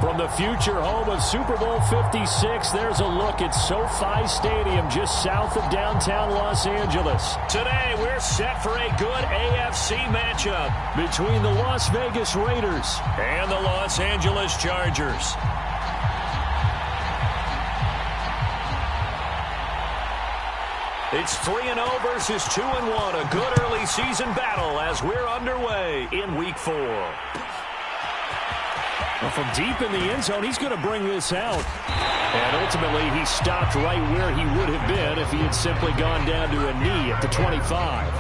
From the future home of Super Bowl 56, there's a look at SoFi Stadium just south of downtown Los Angeles. Today, we're set for a good AFC matchup between the Las Vegas Raiders and the Los Angeles Chargers. It's 3-0 versus 2-1, a good early season battle as we're underway in Week 4. Well, from deep in the end zone, he's going to bring this out. And ultimately, he stopped right where he would have been if he had simply gone down to a knee at the 25.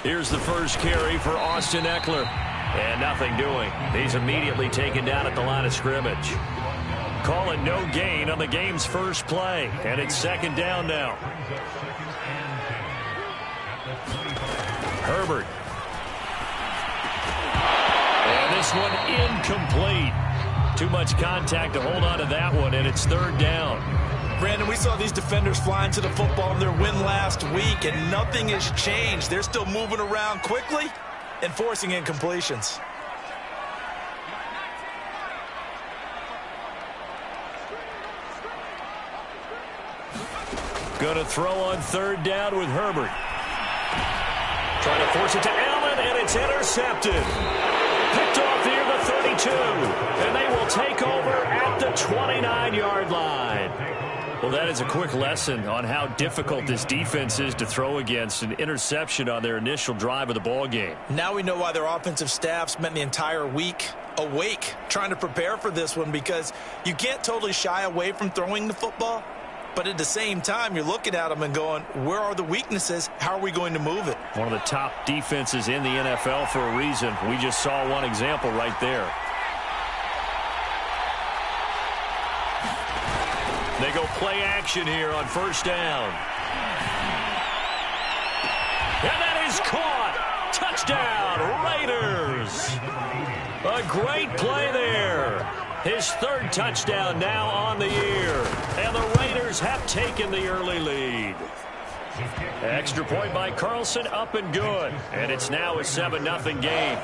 Here's the first carry for Austin Ekeler. And nothing doing. He's immediately taken down at the line of scrimmage. Calling no gain on the game's first play. And it's second down now. Herbert. And this one incomplete. Too much contact to hold on to that one, and it's third down. Brandon, we saw these defenders flying to the football in their win last week, and nothing has changed. They're still moving around quickly and forcing incompletions. Going to throw on third down with Herbert. Trying to force it to Allen, and it's intercepted. Picked off near the 32, and they will take over at the 29-yard line. Well, that is a quick lesson on how difficult this defense is to throw against. An interception on their initial drive of the ball game. Now we know why their offensive staff spent the entire week awake trying to prepare for this one, because you can't totally shy away from throwing the football. But at the same time, you're looking at them and going, where are the weaknesses? How are we going to move it? One of the top defenses in the NFL for a reason. We just saw one example right there. They go play action here on first down. And that is caught. Touchdown, Raiders. A great play there. His third touchdown now on the year. And the Raiders have taken the early lead. Extra point by Carlson, up and good. And it's now a 7-0 game.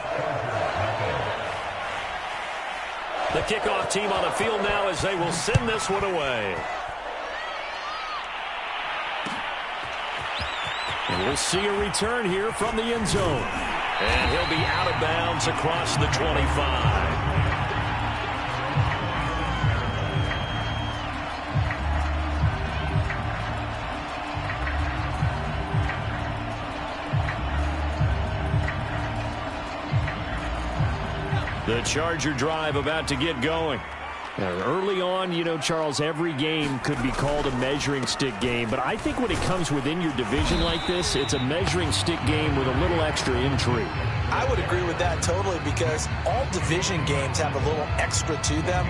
The kickoff team on the field now as they will send this one away. And we'll see a return here from the end zone. And he'll be out of bounds across the 25. The Charger drive about to get going. Now, early on, you know, Charles, every game could be called a measuring stick game. But I think when it comes within your division like this, it's a measuring stick game with a little extra intrigue. I would agree with that totally, because all division games have a little extra to them.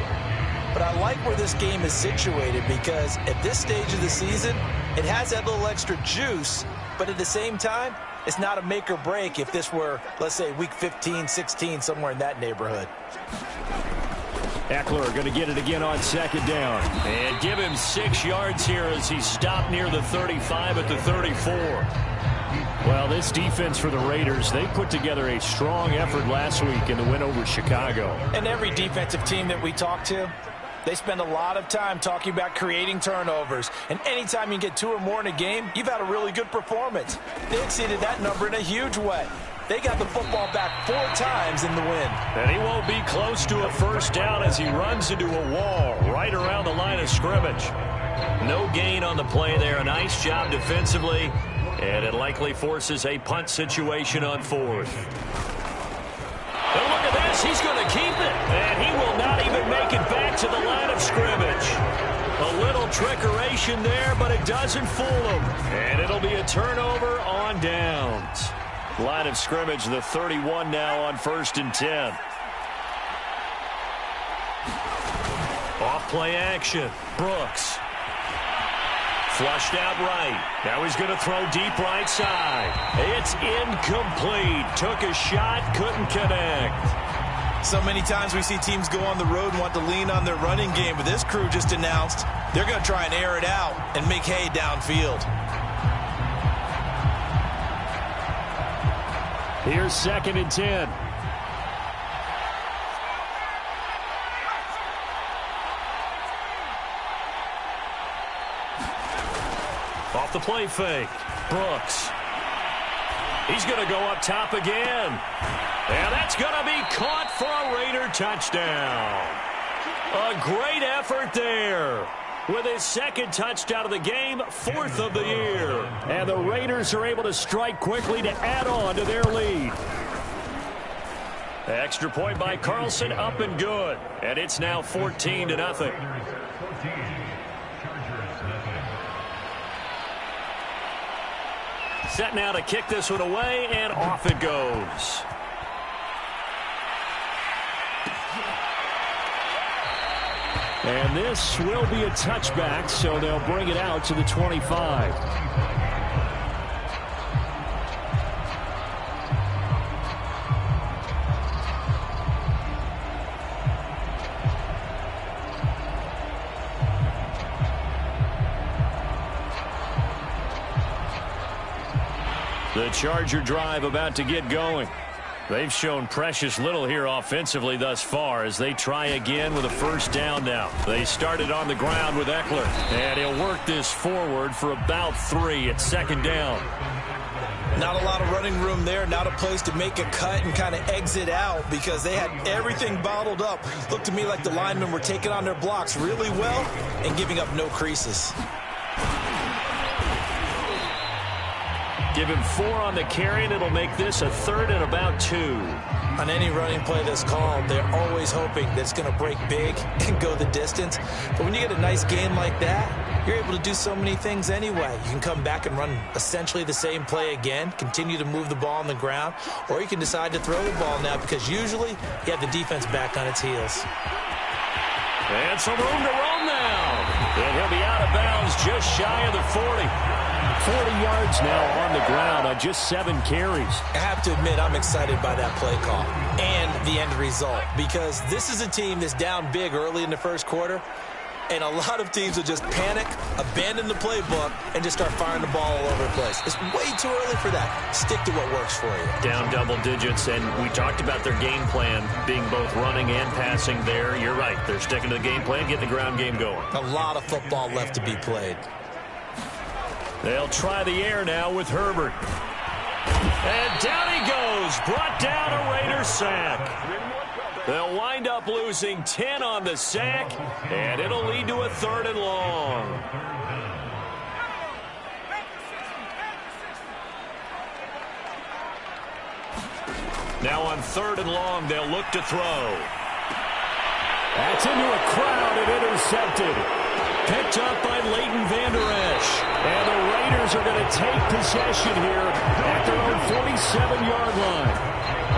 But I like where this game is situated, because at this stage of the season, it has that little extra juice. But at the same time, it's not a make or break if this were, let's say, week 15, 16, somewhere in that neighborhood. Ekeler going to get it again on second down. And give him 6 yards here as he stopped near the 35 at the 34. Well, this defense for the Raiders, they put together a strong effort last week in the win over Chicago. And every defensive team that we talk to, they spend a lot of time talking about creating turnovers. And anytime you get 2 or more in a game, you've had a really good performance. They exceeded that number in a huge way. They got the football back 4 times in the win. And he won't be close to a first down as he runs into a wall right around the line of scrimmage. No gain on the play there. A nice job defensively. And it likely forces a punt situation on 4th. And look at this. He's going to keep it. And he will not even make it back to the line of scrimmage. A little trickeration there, but it doesn't fool him. And it'll be a turnover on downs. Line of scrimmage, the 31 now on 1st and 10. play action. Brooks. Flushed out right. Now he's going to throw deep right side. It's incomplete. Took a shot, couldn't connect. So many times we see teams go on the road and want to lean on their running game, but this crew just announced they're going to try and air it out and make hay downfield. Here's 2nd and 10. Off the play fake. Brooks. He's going to go up top again. And that's going to be caught for a Raider touchdown. A great effort there. With his 2nd touchdown of the game, 4th of the year. And the Raiders are able to strike quickly to add on to their lead. Extra point by Carlson, up and good. And it's now 14-0. Set now to kick this one away, and off it goes. And this will be a touchback, so they'll bring it out to the 25. The Charger drive about to get going. They've shown precious little here offensively thus far as they try again with a 1st down now. They started on the ground with Eckler, and he'll work this forward for about 3 at 2nd down. Not a lot of running room there, not a place to make a cut and kind of exit out because they had everything bottled up. Looked to me like the linemen were taking on their blocks really well and giving up no creases. Give him 4 on the carry, and it'll make this a 3rd and about 2. On any running play that's called, they're always hoping that it's going to break big and go the distance. But when you get a nice game like that, you're able to do so many things anyway. You can come back and run essentially the same play again, continue to move the ball on the ground, or you can decide to throw the ball now because usually you have the defense back on its heels. And some room to roam now. And he'll be out of bounds just shy of the 40. 40 yards now on the ground on just 7 carries. I have to admit, I'm excited by that play call and the end result because this is a team that's down big early in the 1st quarter, and a lot of teams will just panic, abandon the playbook, and just start firing the ball all over the place. It's way too early for that. Stick to what works for you. Down double digits, and we talked about their game plan being both running and passing there. You're right. They're sticking to the game plan, getting the ground game going. A lot of football left to be played. They'll try the air now with Herbert. And down he goes. Brought down a Raider sack. They'll wind up losing 10 on the sack, and it'll lead to a 3rd and long. Now on 3rd and long, they'll look to throw. That's into a crowd and intercepted. Picked up by Leighton Vander Esch. And the Raiders are going to take possession here at their own 47-yard line.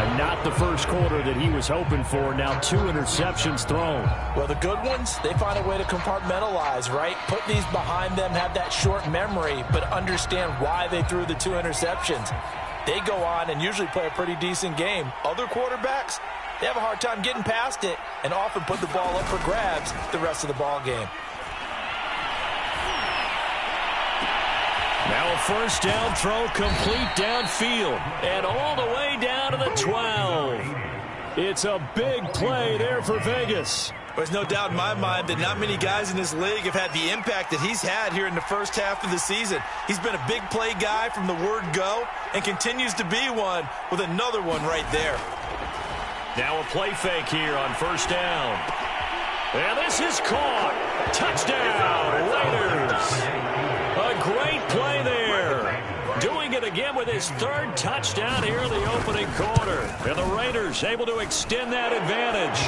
And not the 1st quarter that he was hoping for. Now 2 interceptions thrown. Well, the good ones, they find a way to compartmentalize, right? Put these behind them, have that short memory, but understand why they threw the 2 interceptions. They go on and usually play a pretty decent game. Other quarterbacks, they have a hard time getting past it and often put the ball up for grabs the rest of the ball game. Now a 1st down throw complete downfield and all the way down to the 12. It's a big play there for Vegas. There's no doubt in my mind that not many guys in this league have had the impact that he's had here in the 1st half of the season. He's been a big play guy from the word go and continues to be one with another one right there. Now a play fake here on 1st down. And this is caught. Touchdown, Raiders. A great play there. Doing it again with his 3rd touchdown here in the opening quarter. And the Raiders able to extend that advantage.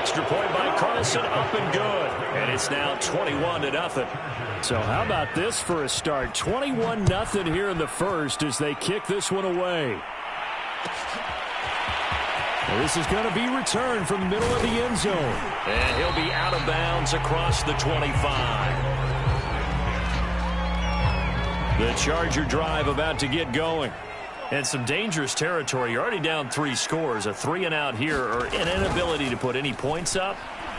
Extra point by Carlson, up and good. And it's now 21-0. So how about this for a start? 21-0 here in the 1st as they kick this one away. And this is going to be returned from the middle of the end zone. And he'll be out of bounds across the 25. The Charger drive about to get going. And some dangerous territory. You're already down 3 scores. A 3-and-out here or an inability to put any points up.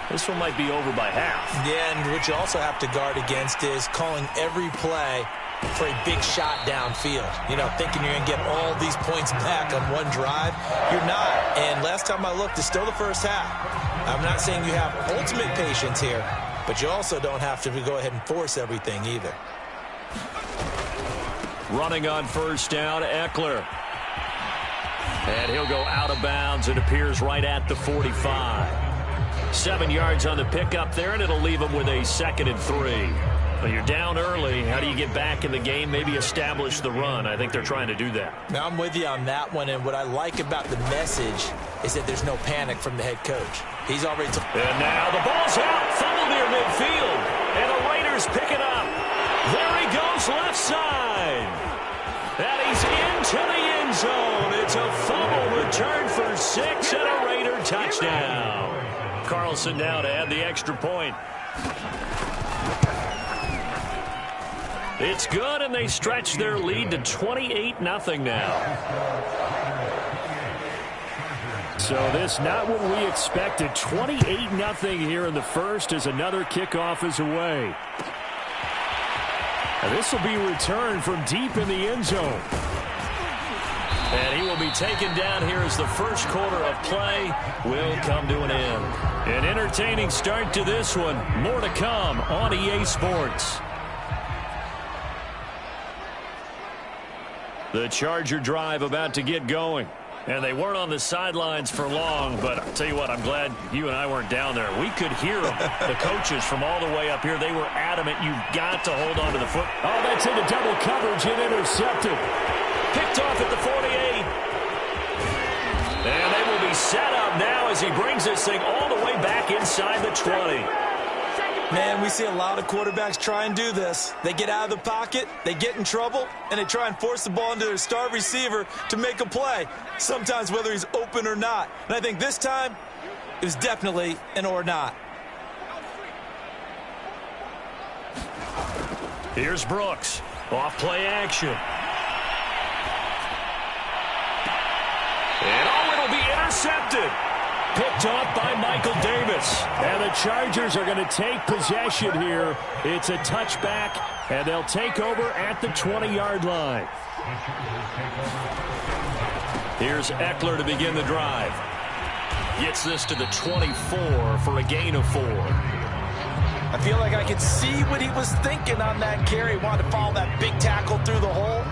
This one might be over by half. Yeah, and what you also have to guard against is calling every play for a big shot downfield. You know, thinking you're going to get all these points back on one drive. You're not. And last time I looked, it's still the first half. I'm not saying you have ultimate patience here, but you also don't have to go ahead and force everything either. Running on first down, Ekeler. And he'll go out of bounds. It appears right at the 45. 7 yards on the pickup there, and it'll leave him with a 2nd and 3. Well, you're down early. How do you get back in the game? Maybe establish the run. I think they're trying to do that. Now, I'm with you on that one, and what I like about the message is that there's no panic from the head coach. He's already... And now the ball's out. Fumble near midfield. And the Raiders pick it up. There he goes left side. And he's into the end zone. It's a fumble return for 6 and a Raider touchdown. Carlson now to add the extra point. It's good, and they stretch their lead to 28-0 now. So this not what we expected. 28-0 here in the first as another kickoff is away. And this will be returned from deep in the end zone. And he will be taken down here as the first quarter of play will come to an end. An entertaining start to this one. More to come on EA Sports. The Charger drive about to get going. And they weren't on the sidelines for long, but I'll tell you what, I'm glad you and I weren't down there. We could hear them, the coaches from all the way up here. They were adamant, you've got to hold on to the foot. Oh, that's into double coverage and intercepted. Picked off at the 48. And they will be set up now as he brings this thing all the way back inside the 20. Man, we see a lot of quarterbacks try and do this. They get out of the pocket, they get in trouble, and they try and force the ball into their star receiver to make a play, sometimes whether he's open or not. And I think this time, it was definitely an or not. Here's Brooks. Off play action. And it'll be intercepted. Picked off by Michael Davis. And the Chargers are going to take possession here. It's a touchback, and they'll take over at the 20-yard line. Here's Ekeler to begin the drive. Gets this to the 24 for a gain of 4. I feel like I could see what he was thinking on that carry. Wanted to follow that big tackle through the hole.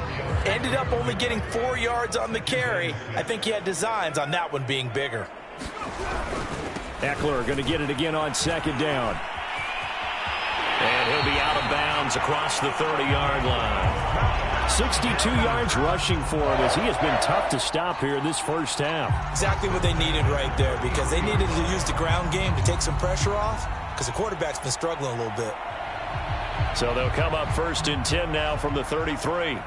Ended up only getting 4 yards on the carry. I think he had designs on that one being bigger. Ekeler going to get it again on 2nd down. And he'll be out of bounds across the 30-yard line. 62 yards rushing for him as he has been tough to stop here in this first half. Exactly what they needed right there, because they needed to use the ground game to take some pressure off, because the quarterback's been struggling a little bit. So they'll come up 1st and 10 now from the 33.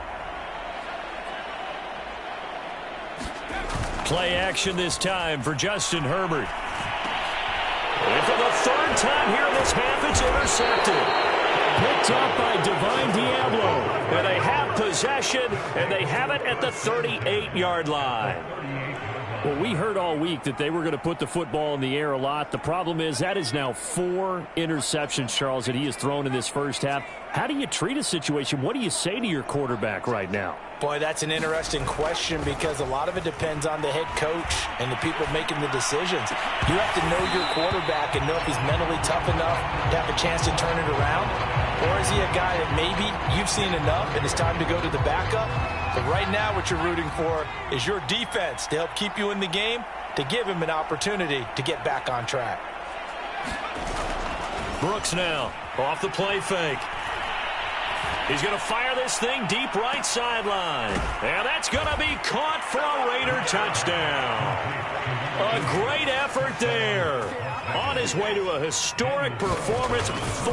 Play action this time for Justin Herbert. And for the 3rd time here in this half, it's intercepted. Picked up by Divine Diablo. And they have possession, and they have it at the 38-yard line. Well, we heard all week that they were going to put the football in the air a lot. The problem is that is now 4 interceptions, Charles, that he has thrown in this first half. How do you treat a situation? What do you say to your quarterback right now? Boy, that's an interesting question, because a lot of it depends on the head coach and the people making the decisions. You have to know your quarterback and know if he's mentally tough enough to have a chance to turn it around. Or is he a guy that maybe you've seen enough and it's time to go to the backup? But right now what you're rooting for is your defense to help keep you in the game, to give him an opportunity to get back on track. Brooks now off the play fake. He's going to fire this thing deep right sideline. And that's going to be caught for a Raider touchdown. A great effort there. On his way to a historic performance, 4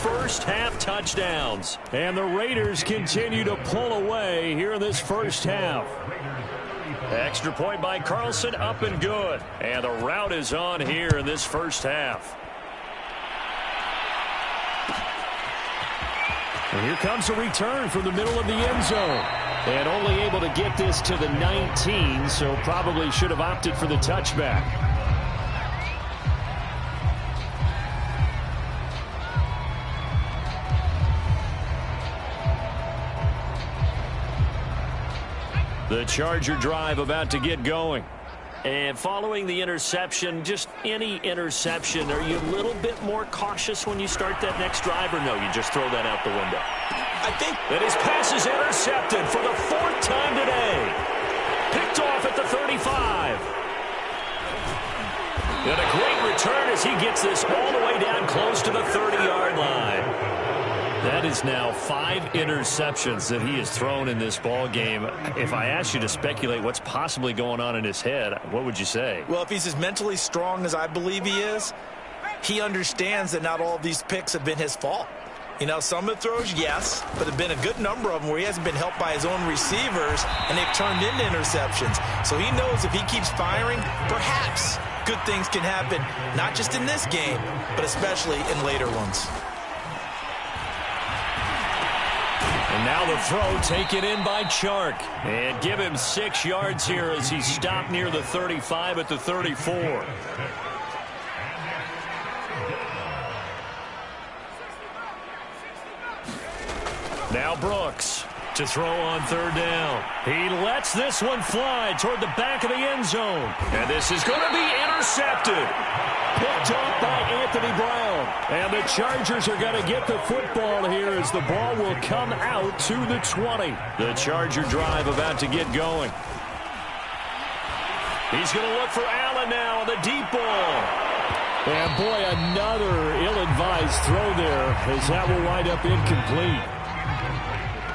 first-half touchdowns. And the Raiders continue to pull away here in this first half. Extra point by Carlson, up and good. And the route is on here in this first half. And here comes a return from the middle of the end zone. And only able to get this to the 19, so probably should have opted for the touchback. The Charger drive about to get going. And following the interception, just any interception, are you a little bit more cautious when you start that next drive, or no, you just throw that out the window? I think that his pass is intercepted for the 4th time today. Picked off at the 35. And a great return as he gets this all the way down close to the 30-yard line. That is now 5 interceptions that he has thrown in this ball game. If I asked you to speculate what's possibly going on in his head, what would you say? Well, if he's as mentally strong as I believe he is, he understands that not all of these picks have been his fault. You know, some of the throws, yes, but there have been a good number of them where he hasn't been helped by his own receivers, and they've turned into interceptions. So he knows if he keeps firing, perhaps good things can happen, not just in this game, but especially in later ones. And now the throw taken in by Chark. And give him 6 yards here as he stopped near the 35 at the 34. Now Brooks to throw on 3rd down. He lets this one fly toward the back of the end zone. And this is going to be intercepted. Picked off by Anthony Brown. And the Chargers are going to get the football here as the ball will come out to the 20. The Charger drive about to get going. He's going to look for Allen now on the deep ball. And boy, another ill-advised throw there as that will wind up incomplete.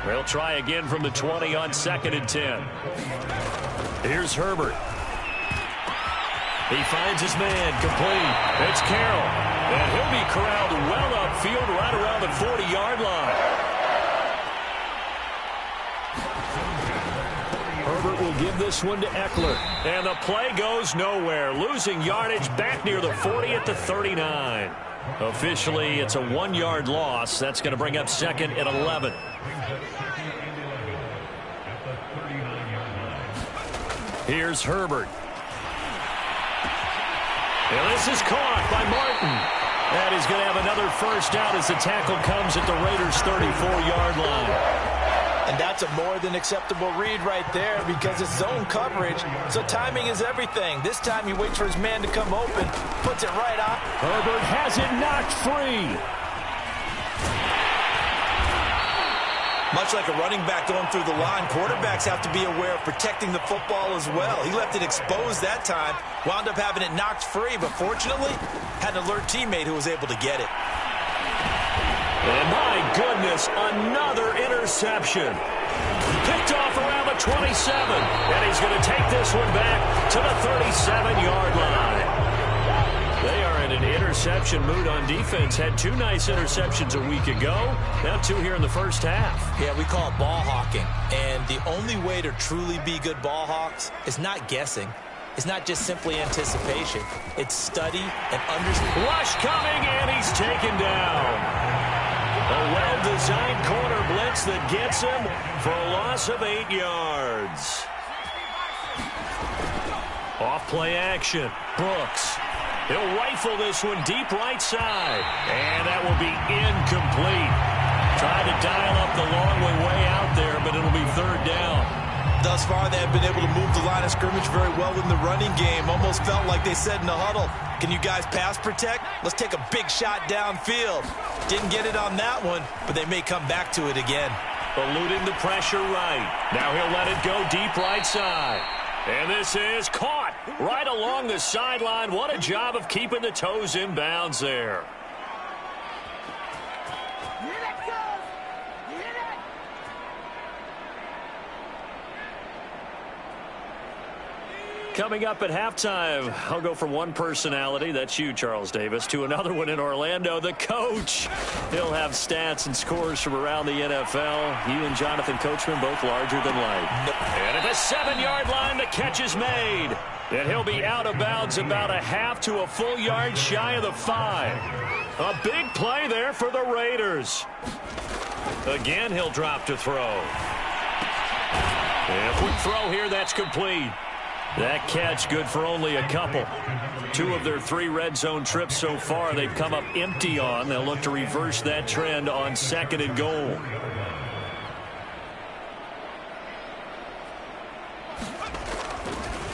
They'll try again from the 20 on 2nd and 10. Here's Herbert. He finds his man, complete. It's Carroll. And he'll be corralled well upfield right around the 40-yard line. Herbert will give this one to Eckler. And the play goes nowhere. Losing yardage back near the 40 at the 39. Officially, it's a 1-yard loss. That's going to bring up 2nd and 11. Here's Herbert. And this is caught by Martin. And he's going to have another first down as the tackle comes at the Raiders' 34-yard line. And that's a more than acceptable read right there because it's zone coverage, so timing is everything. This time he waits for his man to come open, puts it right on. Herbert has it knocked free. Much like a running back going through the line, quarterbacks have to be aware of protecting the football as well. He left it exposed that time, wound up having it knocked free, but fortunately, had an alert teammate who was able to get it. And my goodness, another interception. Picked off around the 27, and he's going to take this one back to the 37-yard line. They are in an interception mood on defense. Had 2 nice interceptions a week ago. Now 2 here in the first half. Yeah, we call it ball hawking. And the only way to truly be good ball hawks is not guessing. It's not just simply anticipation. It's study and understanding. Rush coming, and he's taken down. A well-designed corner blitz that gets him for a loss of 8 yards. Off play action. Brooks. He'll rifle this one deep right side. And that will be incomplete. Tried to dial up the long way out there, but it'll be 3rd down. Thus far, they have been able to move the line of scrimmage very well in the running game. Almost felt like they said in the huddle, can you guys pass protect? Let's take a big shot downfield. Didn't get it on that one, but they may come back to it again. Eluding the pressure right. Now he'll let it go deep right side. And this is caught right along the sideline. What a job of keeping the toes in bounds there. Coming up at halftime, I'll go from one personality, that's you, Charles Davis, to another one in Orlando, the coach. He'll have stats and scores from around the NFL. You and Jonathan Coachman both larger than life. And at the 7-yard line, the catch is made. And he'll be out of bounds about a half to a full yard shy of the 5. A big play there for the Raiders. Again, he'll drop to throw. And a quick throw here, that's complete. That catch good for only a couple. 2 of their 3 red zone trips so far they've come up empty on. They'll look to reverse that trend on 2nd and goal.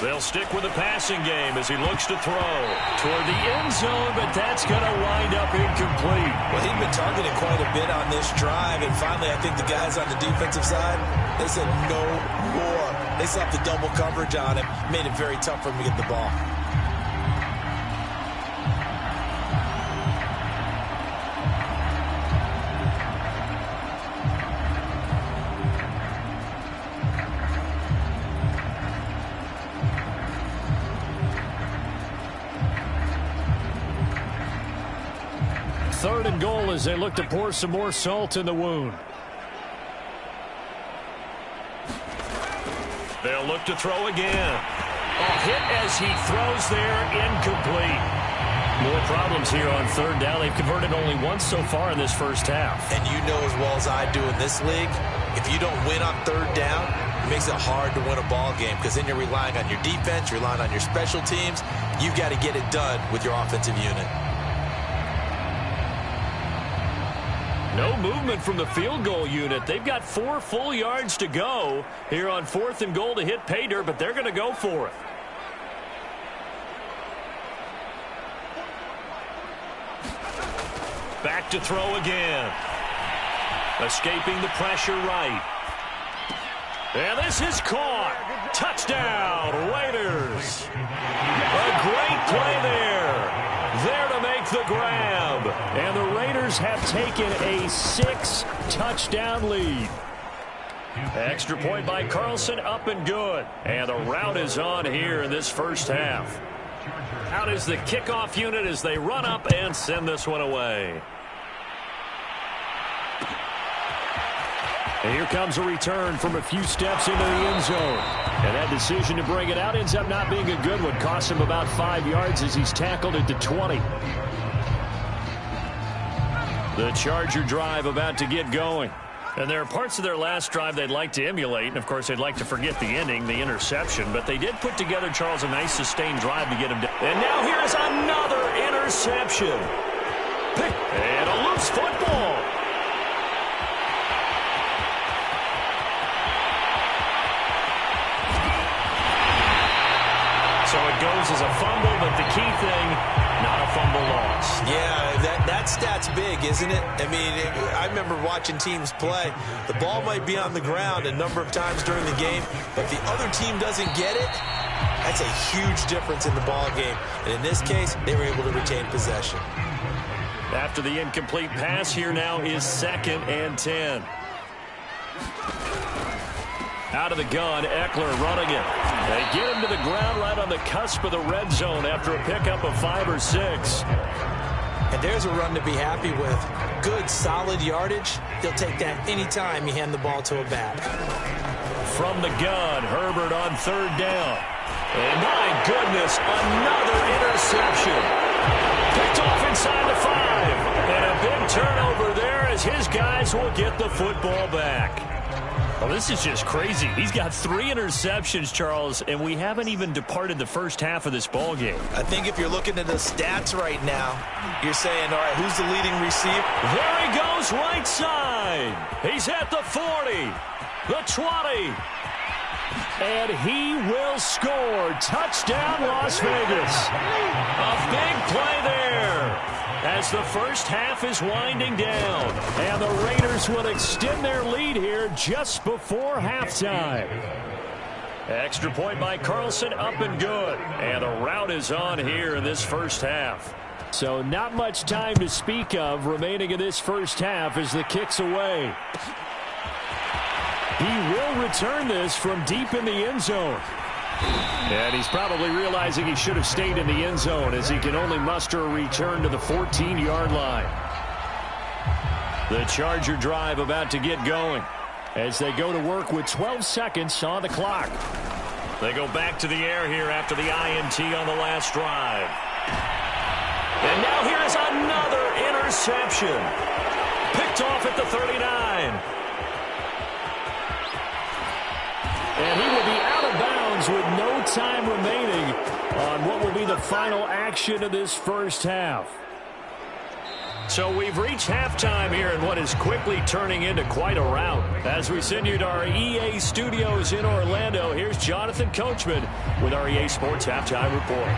They'll stick with the passing game as he looks to throw toward the end zone, but that's going to wind up incomplete. Well, he'd been targeted quite a bit on this drive, and finally I think the guys on the defensive side, they said no more. They slapped the double coverage on him, made it very tough for him to get the ball. Third and goal as they look to pour some more salt in the wound. They'll look to throw again. A hit as he throws there, incomplete. More problems here on 3rd down. They've converted only once so far in this first half. And you know as well as I do in this league, if you don't win on 3rd down, it makes it hard to win a ball game because then you're relying on your defense, you're relying on your special teams. You've got to get it done with your offensive unit. No movement from the field goal unit. They've got 4 full yards to go here on 4th and goal to hit pay dirt, but they're going to go for it. Back to throw again. Escaping the pressure right. And this is caught. Touchdown, Raiders. A great play there. There to make the grab. And the Raiders have taken a 6-touchdown lead. Extra point by Carlson, up and good. And the route is on here in this first half. Out is the kickoff unit as they run up and send this one away. And here comes a return from a few steps into the end zone. And that decision to bring it out ends up not being a good one. Costs him about 5 yards as he's tackled at the 20. The Charger drive about to get going. And there are parts of their last drive they'd like to emulate. And, of course, they'd like to forget the ending, the interception. But they did put together, Charles, a nice sustained drive to get him down. And now here's another interception. And a loose football. So it goes as a fumble, but the key thing, not a fumble loss. Yeah, that stat's big, isn't it? I mean, I remember watching teams play. The ball might be on the ground a number of times during the game, but if the other team doesn't get it, that's a huge difference in the ball game. And in this case, they were able to retain possession. After the incomplete pass, here now is 2nd and 10. Out of the gun, Eckler running it. They get him to the ground right on the cusp of the red zone after a pickup of 5 or 6. And there's a run to be happy with. Good, solid yardage. He'll take that anytime you hand the ball to a back. From the gun, Herbert on 3rd down. And my goodness, another interception. Picked off inside the 5. And a big turnover there as his guys will get the football back. Well, this is just crazy. He's got 3 interceptions, Charles, and we haven't even departed the first half of this ball game. I think if you're looking at the stats right now, you're saying, all right, who's the leading receiver? There he goes, right side. He's at the 40, the 20. And he will score. Touchdown, Las Vegas. A big play there as the first half is winding down. And the Raiders will extend their lead here just before halftime. Extra point by Carlson, up and good. And the route is on here in this first half. So not much time to speak of remaining in this first half as the kick's away. He will return this from deep in the end zone. And he's probably realizing he should have stayed in the end zone as he can only muster a return to the 14-yard line. The Charger drive about to get going as they go to work with 12 seconds on the clock. They go back to the air here after the INT on the last drive. And now here is another interception. Picked off at the 39. And he will be out of bounds with no time remaining on what will be the final action of this first half. So we've reached halftime here in what is quickly turning into quite a rout. As we send you to our EA studios in Orlando, here's Jonathan Coachman with our EA Sports Halftime Report.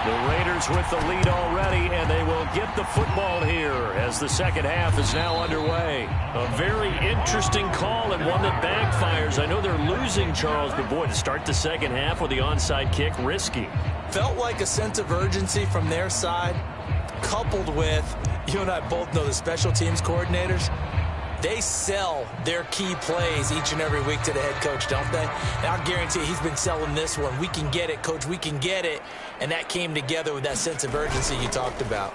The Raiders with the lead already, and they will get the football here as the second half is now underway. A very interesting call and one that backfires. I know they're losing, Charles, but boy, to start the second half with the onside kick, risky. Felt like a sense of urgency from their side, coupled with, you and I both know the special teams coordinators, they sell their key plays each and every week to the head coach, don't they? And I guarantee he's been selling this one. We can get it, coach, we can get it. And that came together with that sense of urgency you talked about.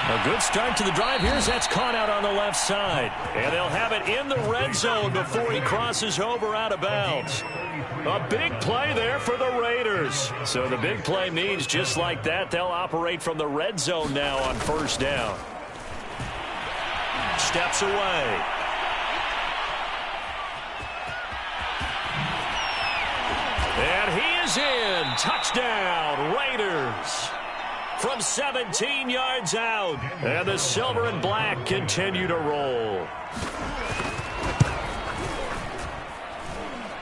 A good start to the drive. Here's that's caught out on the left side. And they'll have it in the red zone before he crosses over out of bounds. A big play there for the Raiders. So the big play means just like that, they'll operate from the red zone now on first down. Steps away. And he is in. Touchdown, Raiders. From 17 yards out. And the silver and black continue to roll.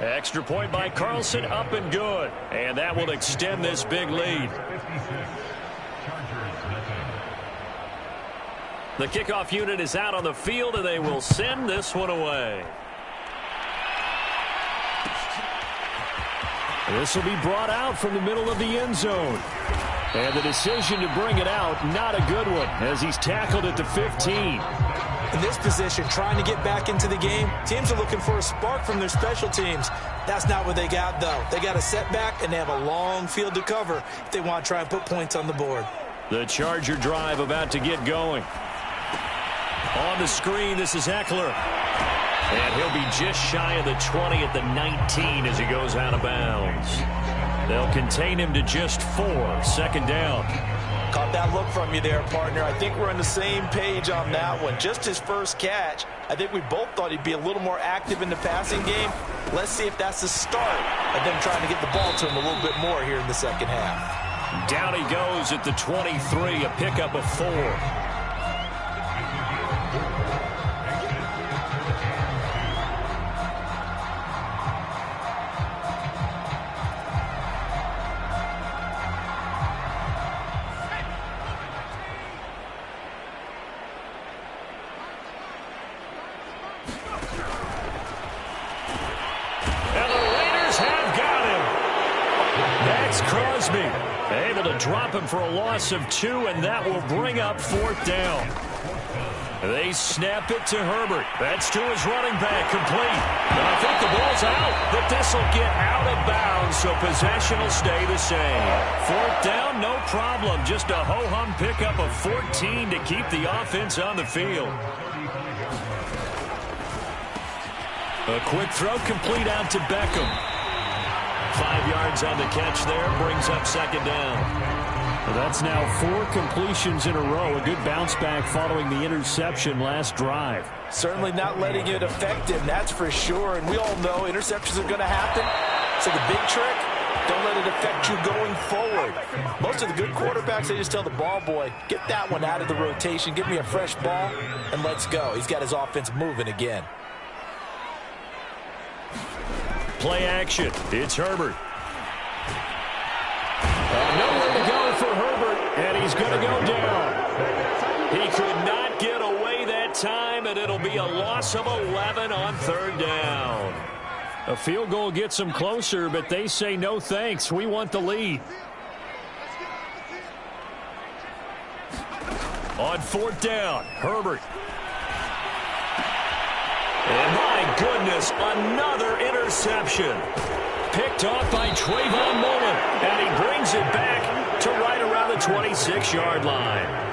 Extra point by Carlson, up and good. And that will extend this big lead. The kickoff unit is out on the field, and they will send this one away. This will be brought out from the middle of the end zone. And the decision to bring it out, not a good one, as he's tackled at the 15. In this position, trying to get back into the game, teams are looking for a spark from their special teams. That's not what they got, though. They got a setback, and they have a long field to cover if they want to try and put points on the board. The Charger drive about to get going. On the screen, this is Eckler. And he'll be just shy of the 20 at the 19 as he goes out of bounds. They'll contain him to just 4. Second down. Caught that look from you there, partner. I think we're on the same page on that one. Just his first catch. I think we both thought he'd be a little more active in the passing game. Let's see if that's the start of them trying to get the ball to him a little bit more here in the second half. Down he goes at the 23, a pickup of 4. Drop him for a loss of 2, and that will bring up 4th down. They snap it to Herbert. That's to his running back, complete. And I think the ball's out, but this will get out of bounds, so possession will stay the same. 4th down, no problem. Just a ho-hum pickup of 14 to keep the offense on the field. A quick throw complete out to Beckham. 5 yards on the catch there, brings up second down. Well, that's now 4 completions in a row. A good bounce back following the interception last drive. Certainly not letting it affect him, that's for sure. And we all know interceptions are going to happen. So the big trick, don't let it affect you going forward. Most of the good quarterbacks, they just tell the ball boy, get that one out of the rotation, give me a fresh ball, and let's go. He's got his offense moving again. Play action. It's Herbert. Nowhere to go for Herbert, and he's going to go down. He could not get away that time, and it'll be a loss of 11 on 3rd down. A field goal gets them closer, but they say no thanks. We want the lead. On 4th down, Herbert. goodness, another interception. Picked off by Trayvon Mullen, and he brings it back to right around the 26-yard line.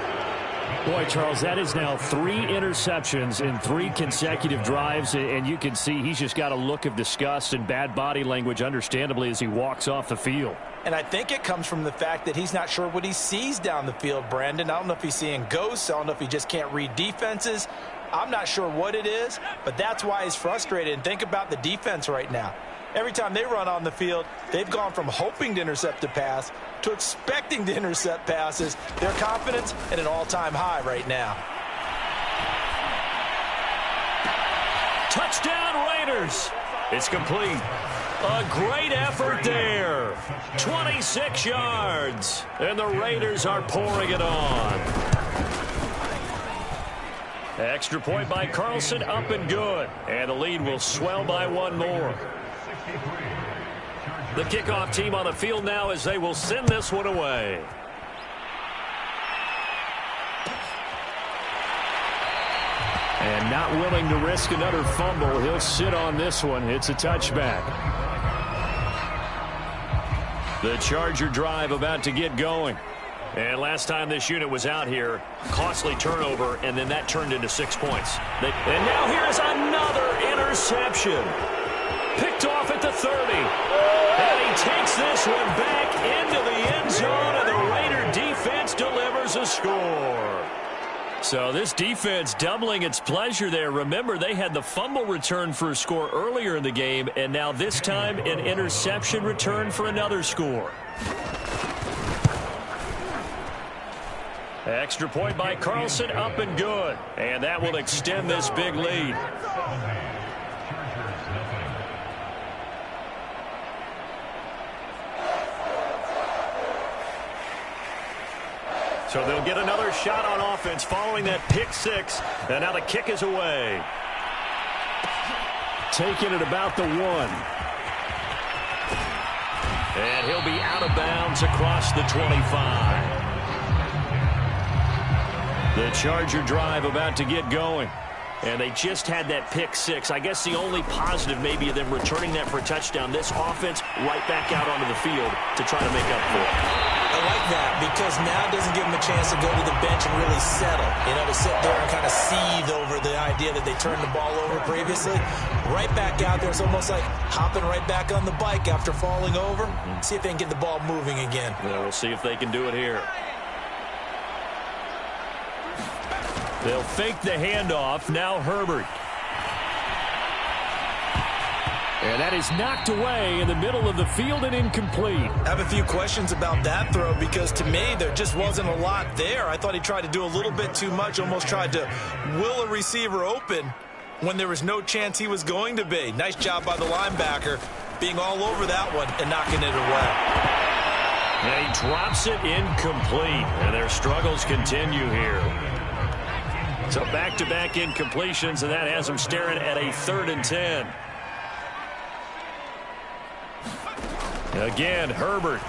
Boy, Charles, that is now 3 interceptions in 3 consecutive drives, and you can see he's just got a look of disgust and bad body language, understandably, as he walks off the field. And I think it comes from the fact that he's not sure what he sees down the field, Brandon. I don't know if he's seeing ghosts. I don't know if he just can't read defenses. I'm not sure what it is, but that's why he's frustrated. And think about the defense right now. Every time they run on the field, they've gone from hoping to intercept a pass to expecting to intercept passes. Their confidence at an all-time high right now. Touchdown, Raiders. It's complete. A great effort there. 26 yards. And the Raiders are pouring it on. Extra point by Carlson, up and good. And the lead will swell by 1 more. The kickoff team on the field now as they will send this one away. And not willing to risk another fumble. He'll sit on this one. It's a touchback. The Charger drive about to get going. And last time this unit was out here, costly turnover, and then that turned into 6 points. And now here's another interception. Picked off at the 30. And he takes this one back into the end zone, and the Raider defense delivers a score. So this defense doubling its pleasure there. Remember, they had the fumble return for a score earlier in the game, and now this time an interception return for another score. Extra point by Carlson, up and good. And that will extend this big lead. So they'll get another shot on offense following that pick 6. And now the kick is away. Taking it about the 1. And he'll be out of bounds across the 25. The Charger drive about to get going. And they just had that pick 6. I guess the only positive maybe of them returning that for a touchdown. This offense right back out onto the field to try to make up for it. I like that because now it doesn't give them a chance to go to the bench and really settle. You know, to sit there and kind of seethe over the idea that they turned the ball over previously. Right back out there. It's almost like hopping right back on the bike after falling over. See if they can get the ball moving again. Yeah, we'll see if they can do it here. They'll fake the handoff. Now Herbert. And that is knocked away in the middle of the field and incomplete. I have a few questions about that throw because to me there just wasn't a lot there. I thought he tried to do a little bit too much, almost tried to will a receiver open when there was no chance he was going to be. Nice job by the linebacker being all over that one and knocking it away. And he drops it incomplete. And their struggles continue here. So back-to-back incompletions, and that has them staring at a 3rd and 10. Again, Herbert.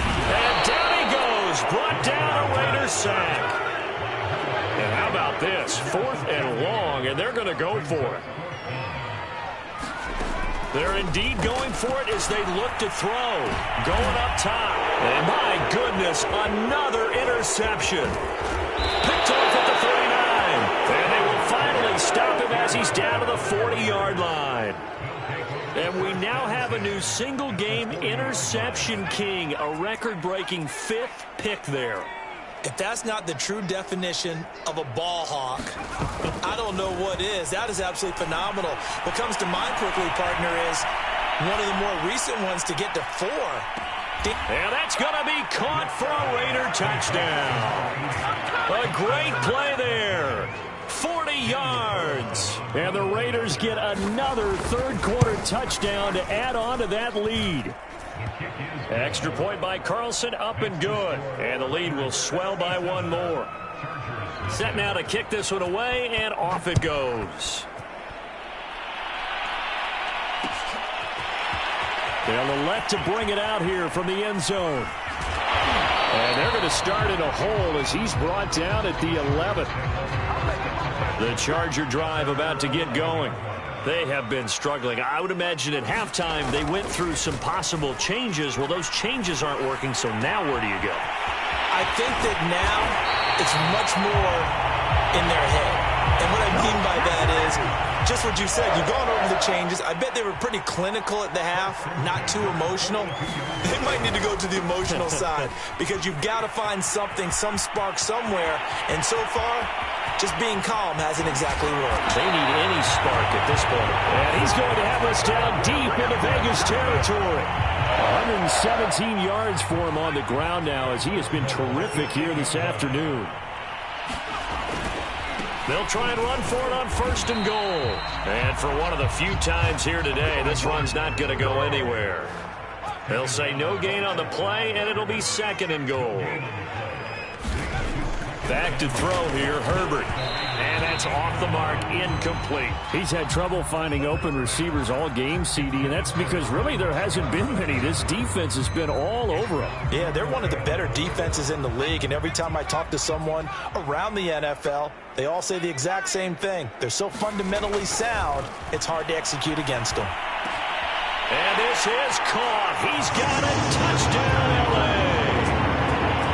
And down he goes. Brought down a Raider sack. And how about this? 4th and long, and they're going to go for it. They're indeed going for it as they look to throw. Going up top. And my goodness, another interception. Picked off at the 39. And they will finally stop him as he's down to the 40-yard line. And we now have a new single-game interception king, a record-breaking 5th pick there. If that's not the true definition of a ball hawk, I don't know what is. That is absolutely phenomenal. What comes to mind quickly, partner, is one of the more recent ones to get to 4. And that's going to be caught for a Raider touchdown. A great play there. 40 yards. And the Raiders get another third-quarter touchdown to add on to that lead. Extra point by Carlson, up and good. And the lead will swell by 1 more. Set now to kick this one away, and off it goes. They'll elect to bring it out here from the end zone. And they're going to start in a hole as he's brought down at the 11th. The Charger drive about to get going. They have been struggling. I would imagine at halftime they went through some possible changes. Well, those changes aren't working, so now where do you go? I think that now it's much more in their head. And what I mean by that is just what you said. You've gone over the changes. I bet they were pretty clinical at the half, not too emotional. They might need to go to the emotional side because you've got to find something, some spark somewhere. And so far, just being calm hasn't exactly worked. They need any spark at this point. And he's going to have us down deep into Vegas territory. 117 yards for him on the ground now as he has been terrific here this afternoon. They'll try and run for it on 1st and goal. And for one of the few times here today, this run's not going to go anywhere. They'll say no gain on the play, and it'll be 2nd and goal. Back to throw here, Herbert. And that's off the mark, incomplete. He's had trouble finding open receivers all game, CD, and that's because really there hasn't been many. This defense has been all over him. Yeah, they're one of the better defenses in the league, and every time I talk to someone around the NFL, they all say the exact same thing. They're so fundamentally sound, it's hard to execute against them. And this is caught. He's got a touchdown, L.A.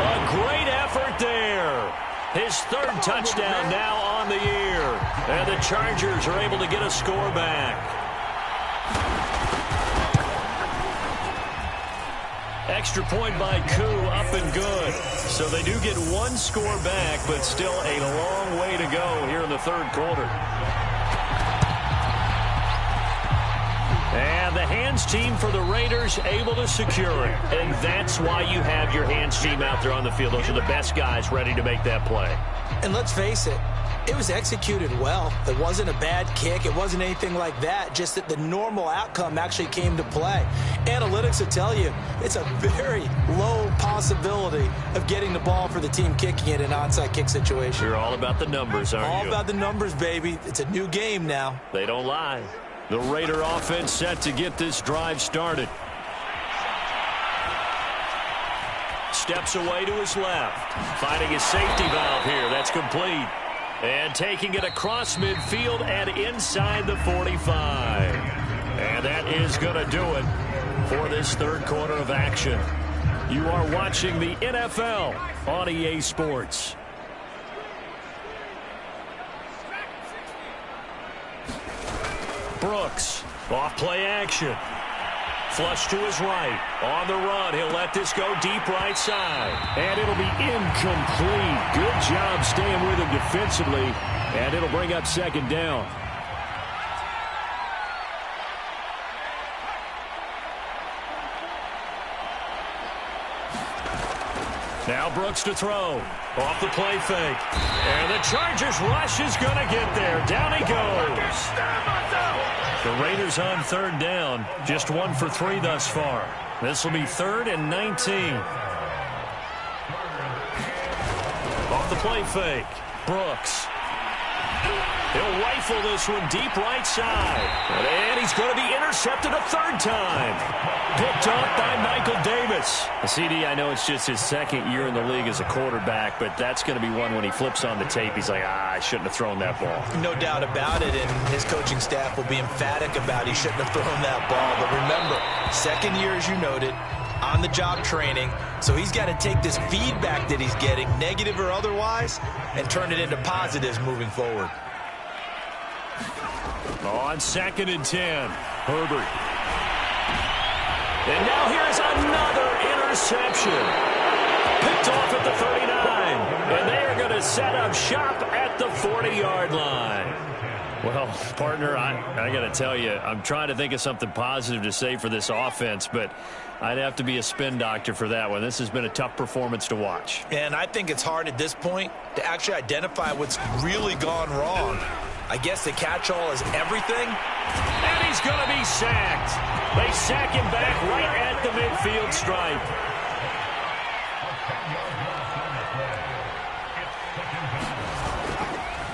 A great effort there. His 3rd touchdown now on the year. And the Chargers are able to get a score back. Extra point by Koo, up and good. So they do get 1 score back, but still a long way to go here in the 3rd quarter. And the hands team for the Raiders able to secure it. And that's why you have your hands team out there on the field. Those are the best guys ready to make that play. And let's face it, it was executed well. It wasn't a bad kick. It wasn't anything like that. Just that the normal outcome actually came to play. Analytics will tell you it's a very low possibility of getting the ball for the team kicking it in an onside kick situation. You're all about the numbers, aren't you? All about the numbers, baby. It's a new game now. They don't lie. The Raider offense set to get this drive started. Steps away to his left. Finding his safety valve here. That's complete. And taking it across midfield and inside the 45. And that is going to do it for this 3rd quarter of action. You are watching the NFL on EA Sports. Brooks, off play action. Flush to his right. On the run, he'll let this go deep right side. And it'll be incomplete. Good job staying with him defensively. And it'll bring up 2nd down. Now Brooks to throw. Off the play fake. And the Chargers rush is going to get there. Down he goes. The Raiders on 3rd down. Just 1 for 3 thus far. This will be 3rd and 19. Off the play fake. Brooks. He'll rifle this one deep right side. And he's going to be intercepted a 3rd time. Picked off by Michael Davis. CD, I know it's just his 2nd year in the league as a quarterback, but that's going to be one when he flips on the tape. He's like, I shouldn't have thrown that ball. No doubt about it, and his coaching staff will be emphatic about he shouldn't have thrown that ball. But remember, 2nd year, as you noted, on-the-job training. So he's got to take this feedback that he's getting, negative or otherwise, and turn it into positives moving forward. On 2nd and 10, Herbert. And now here's another interception. Picked off at the 39. And they are going to set up shop at the 40-yard line. Well, partner, I got to tell you, I'm trying to think of something positive to say for this offense, but I'd have to be a spin doctor for that one. This has been a tough performance to watch. And I think it's hard at this point to actually identify what's really gone wrong. I guess the catch-all is everything. And he's going to be sacked. They sack him back right at the midfield stripe.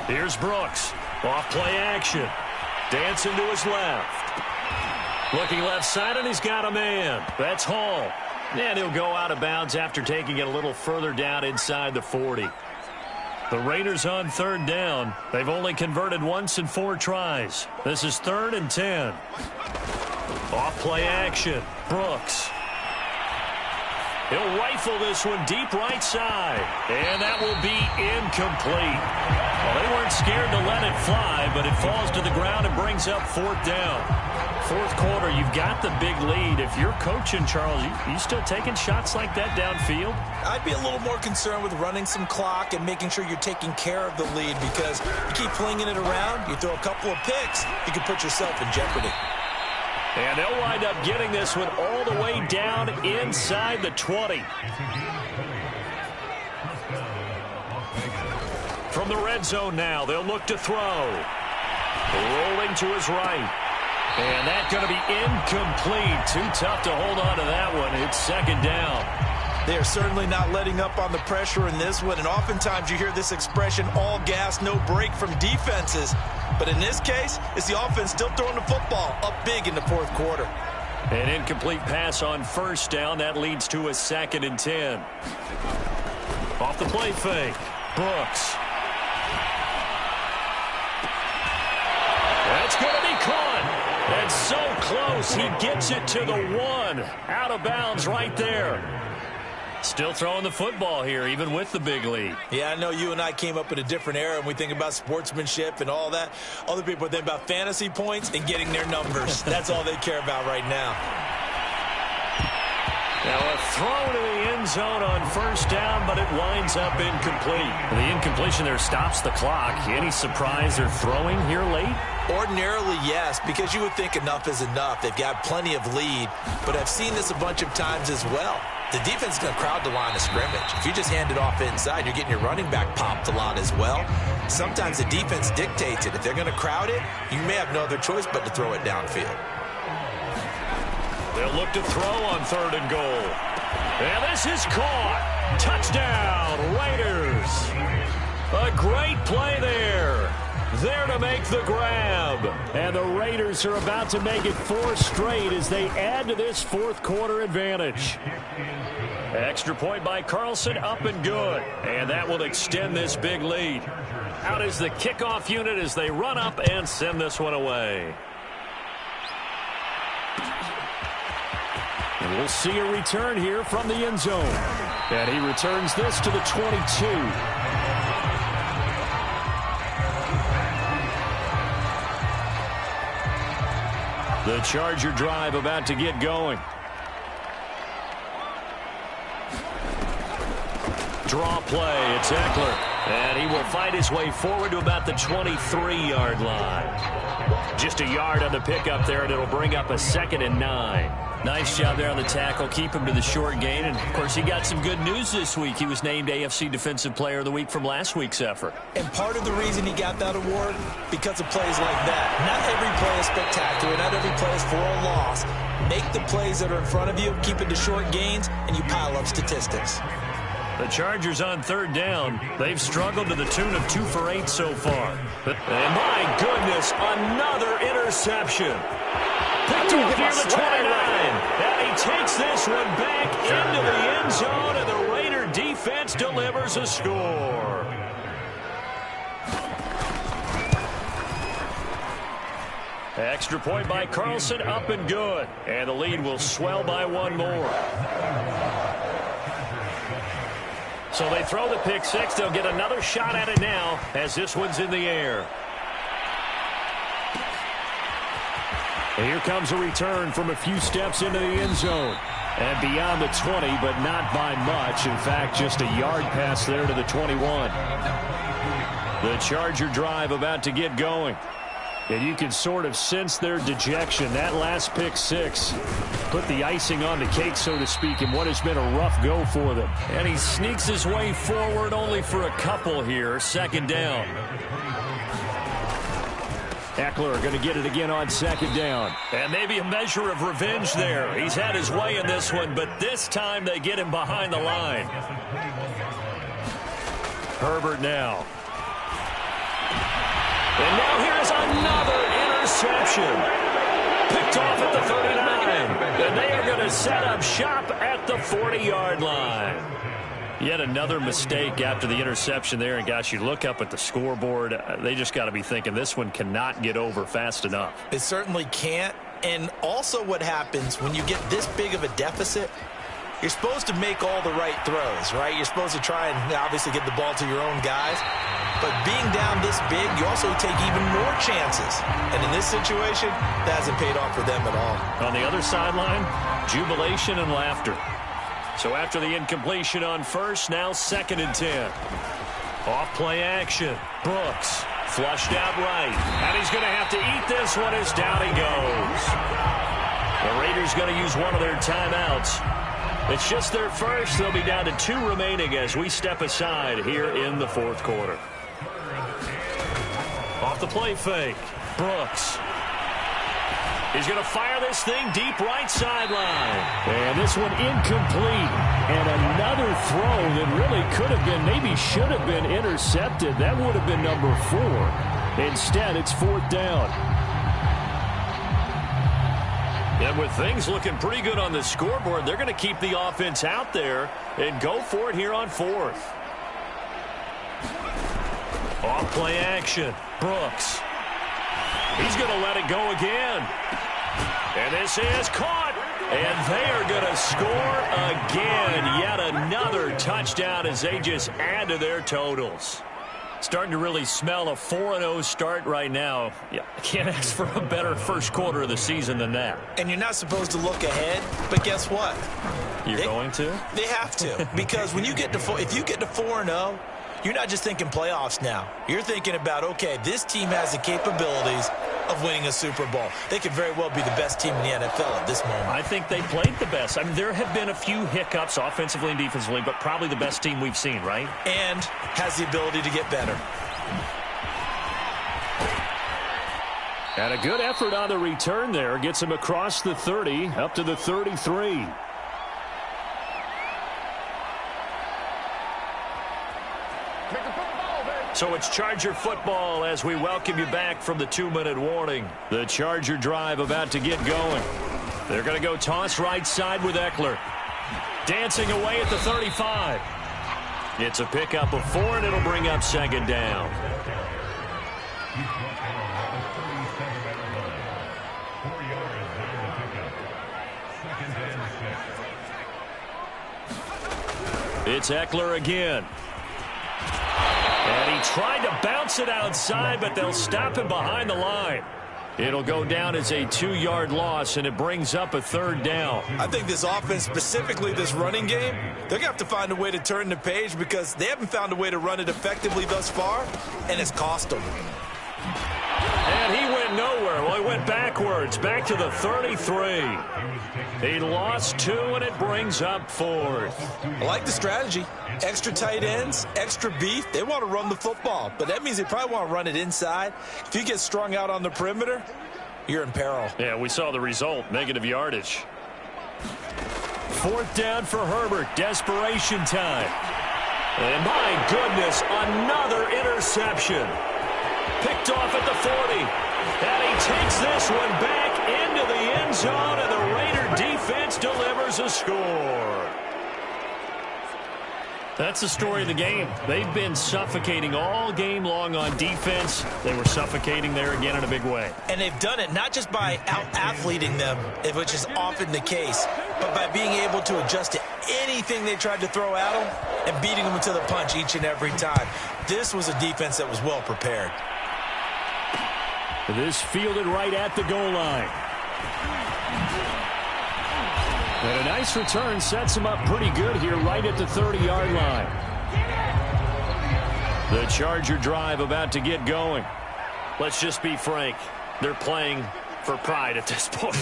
Here's Brooks. Off play action. Dancing to his left. Looking left side, and he's got a man. That's Hall. And he'll go out of bounds after taking it a little further down inside the 40. The Raiders on third down. They've only converted once in 4 tries. This is 3rd and 10. Off play action. Brooks. He'll rifle this one deep right side. And that will be incomplete. Well, they weren't scared to let it fly, but it falls to the ground and brings up 4th down. 4th quarter, you've got the big lead. If you're coaching, Charles, you still taking shots like that downfield? I'd be a little more concerned with running some clock and making sure you're taking care of the lead, because you keep flinging it around, you throw a couple of picks, you can put yourself in jeopardy. And they'll wind up getting this one all the way down inside the 20. From the red zone now, they'll look to throw. Rolling to his right. And that's going to be incomplete. Too tough to hold on to that one. It's 2nd down. They are certainly not letting up on the pressure in this one, and oftentimes you hear this expression, all gas, no break from defenses. But in this case, it's the offense still throwing the football up big in the 4th quarter. An incomplete pass on 1st down. That leads to a 2nd and 10. Off the play fake. Brooks. That's going to be caught. And so close, he gets it to the 1. Out of bounds right there. Still throwing the football here, even with the big lead. Yeah, I know you and I came up in a different era, and we think about sportsmanship and all that. Other people think about fantasy points and getting their numbers. That's all they care about right now. Now a throw to the end zone on 1st down, but it winds up incomplete. The incompletion there stops the clock. Any surprise they're throwing here late? Ordinarily, yes, because you would think enough is enough. They've got plenty of lead, but I've seen this a bunch of times as well. The defense is going to crowd the line of scrimmage. If you just hand it off inside, you're getting your running back popped a lot as well. Sometimes the defense dictates it. If they're going to crowd it, you may have no other choice but to throw it downfield. They'll look to throw on 3rd and goal. And this is caught. Touchdown, Raiders. A great play there. There to make the grab. And the Raiders are about to make it 4 straight as they add to this 4th quarter advantage. Extra point by Carlson, up and good. And that will extend this big lead. Out is the kickoff unit as they run up and send this one away. And we'll see a return here from the end zone. And he returns this to the 22. The Charger drive about to get going. Draw play. It's Eckler. And he will fight his way forward to about the 23-yard line. Just a yard on the pickup there, and it'll bring up a 2nd and 9. Nice job there on the tackle. Keep him to the short gain. And, of course, he got some good news this week. He was named AFC Defensive Player of the Week from last week's effort. And part of the reason he got that award, because of plays like that. Not every play is spectacular. Not every play is for a loss. Make the plays that are in front of you, keep it to short gains, and you pile up statistics. The Chargers on 3rd down. They've struggled to the tune of 2 for 8 so far. And my goodness, another interception. Picked off near the 29. And he takes this one back into the end zone, and the Raider defense delivers a score. Extra point by Carlson, up and good. And the lead will swell by 1 more. So they throw the pick 6. They'll get another shot at it now as this one's in the air. And here comes a return from a few steps into the end zone. And beyond the 20, but not by much. In fact, just a yard pass there to the 21. The Charger drive about to get going. And you can sort of sense their dejection. That last pick 6 put the icing on the cake, so to speak, in what has been a rough go for them. And he sneaks his way forward only for a couple here. 2nd down. Eckler going to get it again on 2nd down. And maybe a measure of revenge there. He's had his way in this one, but this time they get him behind the line. Herbert now. And now here's another interception. Picked off at the 39. And they are going to set up shop at the 40-yard line. Yet another mistake after the interception there. And, gosh, you look up at the scoreboard. They just got to be thinking this one cannot get over fast enough. It certainly can't. And also what happens when you get this big of a deficit, you're supposed to make all the right throws, right? You're supposed to try and obviously get the ball to your own guys. But being down this big, you also take even more chances. And in this situation, that hasn't paid off for them at all. On the other sideline, jubilation and laughter. So after the incompletion on first, now 2nd and 10. Off play action. Brooks flushed out right. And he's going to have to eat this one as down he goes. The Raiders going to use one of their timeouts. It's just their first. They'll be down to 2 remaining as we step aside here in the 4th quarter. Off the play fake. Brooks. He's going to fire this thing deep right sideline. And this one incomplete. And another throw that really could have been, maybe should have been intercepted. That would have been number 4. Instead, it's 4th down. And with things looking pretty good on the scoreboard, they're going to keep the offense out there and go for it here on 4th. Off play action. Brooks. He's going to let it go again. And this is caught. And they are going to score again. Yet another touchdown as they just add to their totals. Starting to really smell a 4-0 start right now. Yeah, can't ask for a better first quarter of the season than that. And you're not supposed to look ahead, but guess what? You're going to? They have to. Because when you get to if you get to 4-0, you're not just thinking playoffs now. You're thinking about, okay, this team has the capabilities of winning a Super Bowl. They could very well be the best team in the NFL at this moment. I think they played the best. I mean, there have been a few hiccups offensively and defensively, but probably the best team we've seen, right? And has the ability to get better. And a good effort on the return there. Gets him across the 30, up to the 33. So it's Charger football as we welcome you back from the 2-minute warning. The Charger drive about to get going. They're going to go toss right side with Eckler. Dancing away at the 35. It's a pickup of 4, and it'll bring up 2nd down. It's Eckler again. And he tried to bounce it outside, but they'll stop him behind the line. It'll go down as a 2-yard loss, and it brings up a 3rd down. I think this offense, specifically this running game, they're going to have to find a way to turn the page because they haven't found a way to run it effectively thus far, and it's cost them. And he went nowhere. Well, he went backwards, back to the 33. He lost 2, and it brings up 4th. I like the strategy. Extra tight ends, extra beef. They want to run the football, but that means they probably want to run it inside. If you get strung out on the perimeter, you're in peril. Yeah, we saw the result, negative yardage. 4th down for Herbert, desperation time. And my goodness, another interception. Picked off at the 40. And he takes this one back into the end zone, and the Raider defense delivers a score. That's the story of the game. They've been suffocating all game long on defense. They were suffocating there again in a big way. And they've done it not just by out-athleting them, which is often the case, but by being able to adjust to anything they tried to throw at them and beating them to the punch each and every time. This was a defense that was well prepared. This fielded right at the goal line. And a nice return sets him up pretty good here right at the 30-yard line. The Charger drive about to get going. Let's just be frank. They're playing for pride at this point.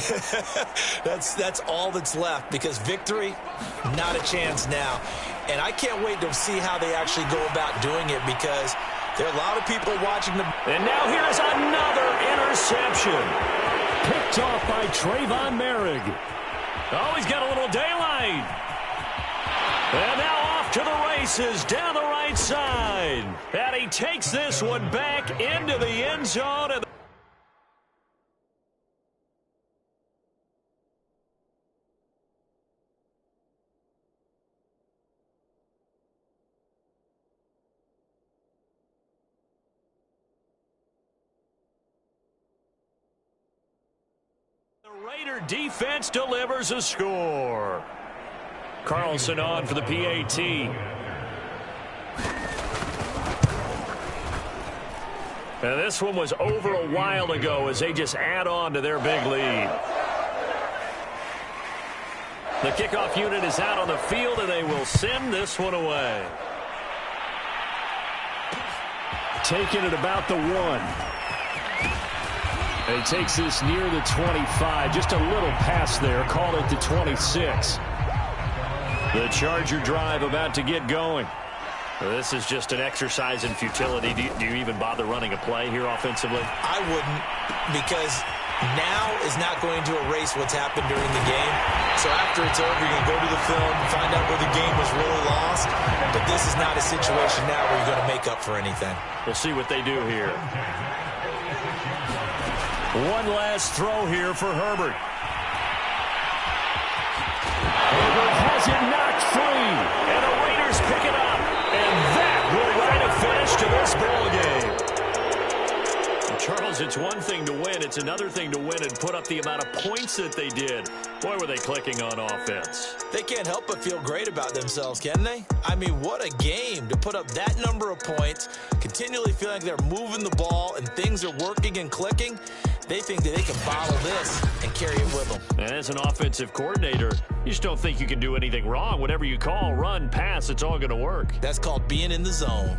That's all that's left because victory, not a chance now. And I can't wait to see how they actually go about doing it because there are a lot of people watching them. And now here's another interception. Picked off by Trayvon Merrick. Oh, he's got a little daylight. And now off to the races down the right side. And he takes this one back into the end zone. And Raider defense delivers a score. Carlson on for the PAT. And this one was over a while ago as they just add on to their big lead. The kickoff unit is out on the field, and they will send this one away. Taking it about the 1. And he takes this near the 25. Just a little pass there. Called it the 26. The Charger drive about to get going. This is just an exercise in futility. Do you even bother running a play here offensively? I wouldn't, because now is not going to erase what's happened during the game. So after it's over, you're going to go to the film, find out where the game was really lost. But this is not a situation now where you're going to make up for anything. We'll see what they do here. One last throw here for Herbert. Herbert has it knocked free. And the Raiders pick it up. And that will write a finish to this ball game. Charles, it's one thing to win. It's another thing to win and put up the amount of points that they did. Boy, were they clicking on offense. They can't help but feel great about themselves, can they? I mean, what a game to put up that number of points, continually feeling like they're moving the ball and things are working and clicking. They think that they can bottle this and carry it with them. And as an offensive coordinator, you just don't think you can do anything wrong. Whatever you call, run, pass, it's all going to work. That's called being in the zone.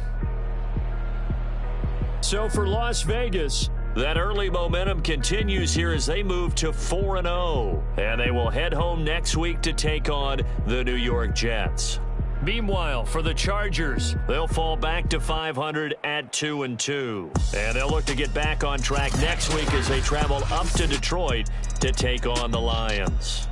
So for Las Vegas, that early momentum continues here as they move to 4-0. And they will head home next week to take on the New York Jets. Meanwhile, for the Chargers, they'll fall back to 500 at 2-2. And they'll look to get back on track next week as they travel up to Detroit to take on the Lions.